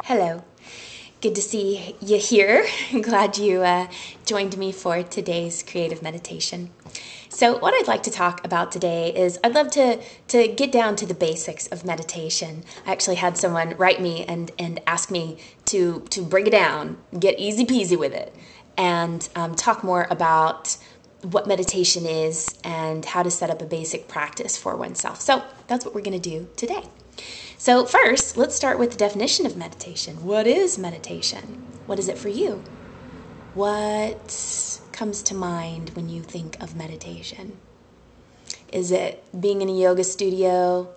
Hello. Good to see you here. I'm glad you joined me for today's creative meditation. So what I'd like to talk about today is I'd love to get down to the basics of meditation. I actually had someone write me and ask me to break it down, get easy peasy with it, and talk more about what meditation is and how to set up a basic practice for oneself. So that's what we're going to do today. So first, let's start with the definition of meditation. What is meditation? What is it for you? What comes to mind when you think of meditation? Is it being in a yoga studio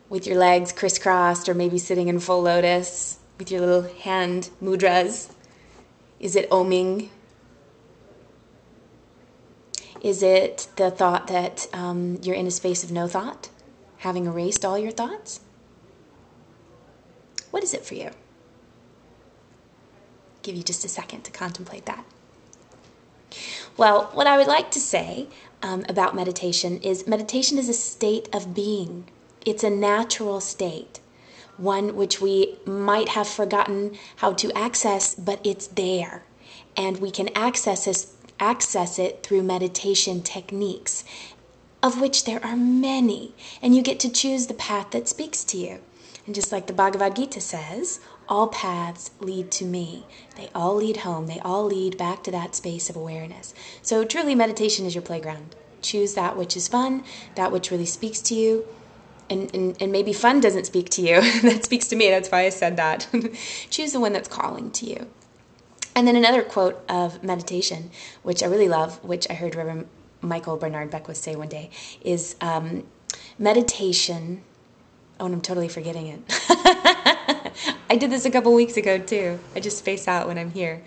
with your legs crisscrossed, or maybe sitting in full lotus with your little hand mudras? Is it oming? Is it the thought that you're in a space of no thought, having erased all your thoughts? What is it for you? Give you just a second to contemplate that. Well, what I would like to say about meditation is a state of being. It's a natural state, one which we might have forgotten how to access, but it's there. And we can access it through meditation techniques, of which there are many. And you get to choose the path that speaks to you. And just like the Bhagavad Gita says, all paths lead to me. They all lead home. They all lead back to that space of awareness. So truly, meditation is your playground. Choose that which is fun, that which really speaks to you. And maybe fun doesn't speak to you. That speaks to me. That's why I said that. Choose the one that's calling to you. And then another quote of meditation, which I really love, which I heard Reverend Michael Bernard Beckwith say one day, is meditation. Oh, and I'm totally forgetting it. I did this a couple weeks ago too. I just space out when I'm here.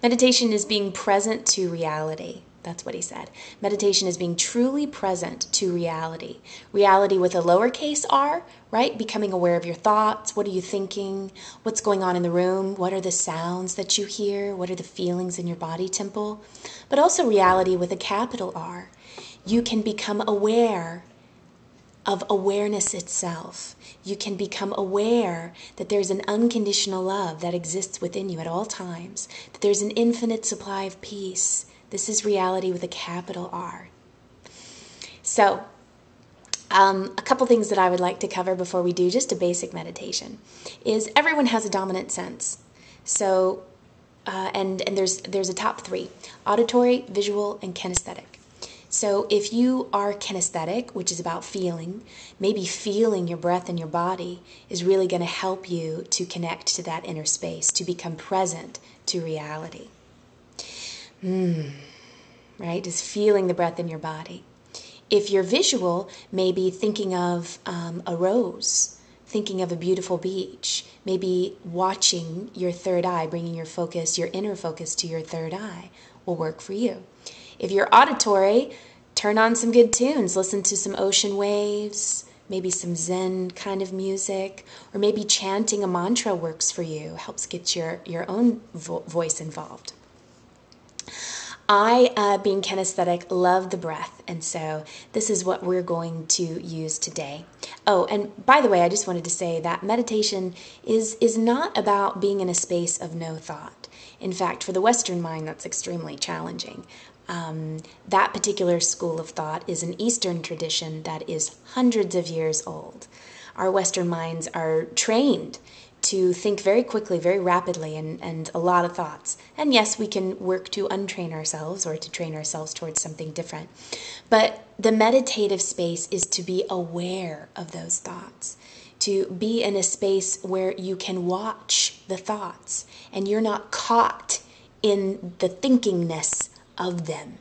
Meditation is being present to reality. That's what he said. Meditation is being truly present to reality. Reality with a lowercase r, right? Becoming aware of your thoughts. What are you thinking? What's going on in the room? What are the sounds that you hear? What are the feelings in your body temple? But also reality with a capital R. You can become aware of awareness itself. You can become aware that there's an unconditional love that exists within you at all times, that there's an infinite supply of peace. This is reality with a capital R. So, a couple things that I would like to cover before we do just a basic meditation is everyone has a dominant sense. So, and there's a top three: auditory, visual, and kinesthetic. So if you are kinesthetic, which is about feeling, maybe feeling your breath in your body is really going to help you to connect to that inner space, to become present to reality. Right? Just feeling the breath in your body. If you're visual, maybe thinking of a rose, thinking of a beautiful beach, maybe watching your third eye, bringing your focus, your inner focus to your third eye will work for you. If you're auditory, turn on some good tunes, listen to some ocean waves, maybe some Zen kind of music, or maybe chanting a mantra works for you, helps get your own voice involved. I, being kinesthetic, love the breath, and so this is what we're going to use today. Oh, and by the way, I just wanted to say that meditation is not about being in a space of no thought. In fact, for the Western mind, that's extremely challenging. That particular school of thought is an Eastern tradition that is hundreds of years old. Our Western minds are trained to think very quickly, very rapidly, and a lot of thoughts. And yes, we can work to untrain ourselves or to train ourselves towards something different. But the meditative space is to be aware of those thoughts, to be in a space where you can watch the thoughts and you're not caught in the thinkingness of them.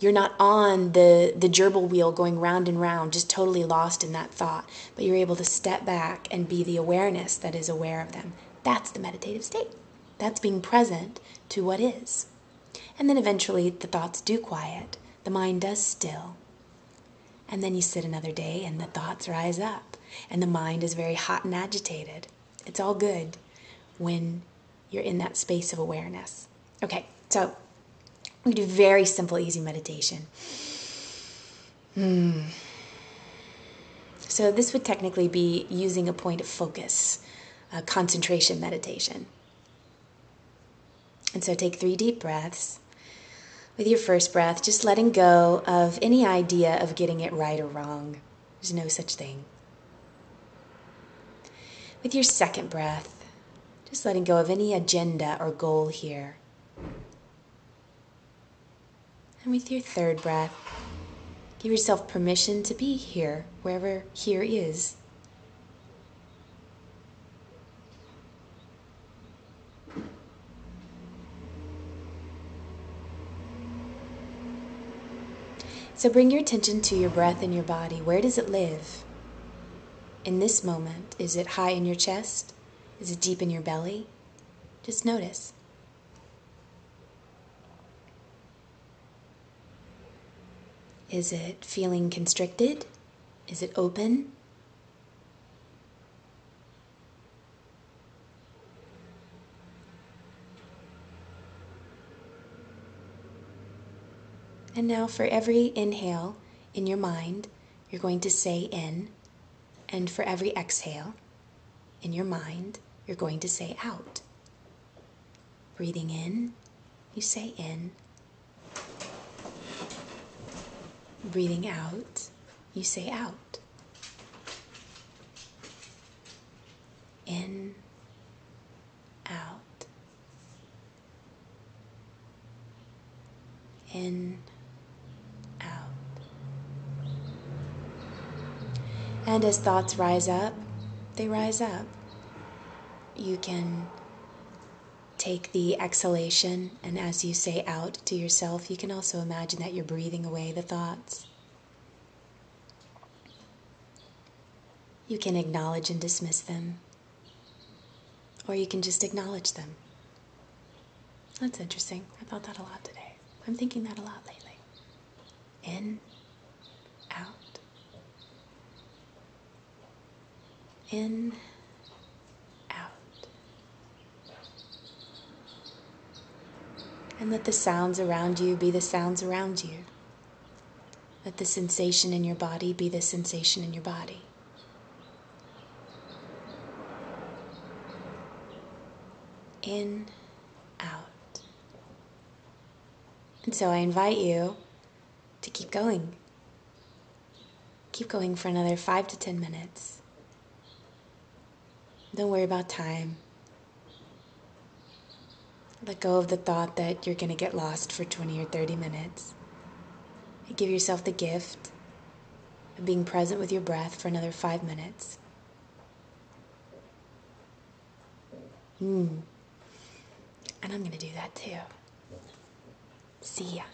You're not on the gerbil wheel going round and round, just totally lost in that thought, but you're able to step back and be the awareness that is aware of them. That's the meditative state. That's being present to what is. And then eventually the thoughts do quiet. The mind does still. And then you sit another day and the thoughts rise up and the mind is very hot and agitated. It's all good when you're in that space of awareness. Okay, so we do very simple, easy meditation. So this would technically be using a point of focus. concentration meditation. And so take 3 deep breaths. With your first breath, just letting go of any idea of getting it right or wrong. There's no such thing. With your second breath, just letting go of any agenda or goal here. And with your third breath, give yourself permission to be here, wherever here is. So bring your attention to your breath in your body. Where does it live? In this moment, is it high in your chest? Is it deep in your belly? Just notice. Is it feeling constricted? Is it open? And now for every inhale in your mind, you're going to say in. And for every exhale in your mind, you're going to say out. Breathing in, you say in. Breathing out, you say out. In, out. In, out. And as thoughts rise up, they rise up. You can take the exhalation, and as you say out to yourself, you can also imagine that you're breathing away the thoughts. You can acknowledge and dismiss them, or you can just acknowledge them. That's interesting. I thought that a lot today. I'm thinking that a lot lately. In, out. In, out. And let the sounds around you be the sounds around you. Let the sensation in your body be the sensation in your body. In, out. And so I invite you to keep going. Keep going for another 5 to 10 minutes. Don't worry about time. Let go of the thought that you're going to get lost for 20 or 30 minutes. And give yourself the gift of being present with your breath for another 5 minutes. And I'm going to do that too. See ya.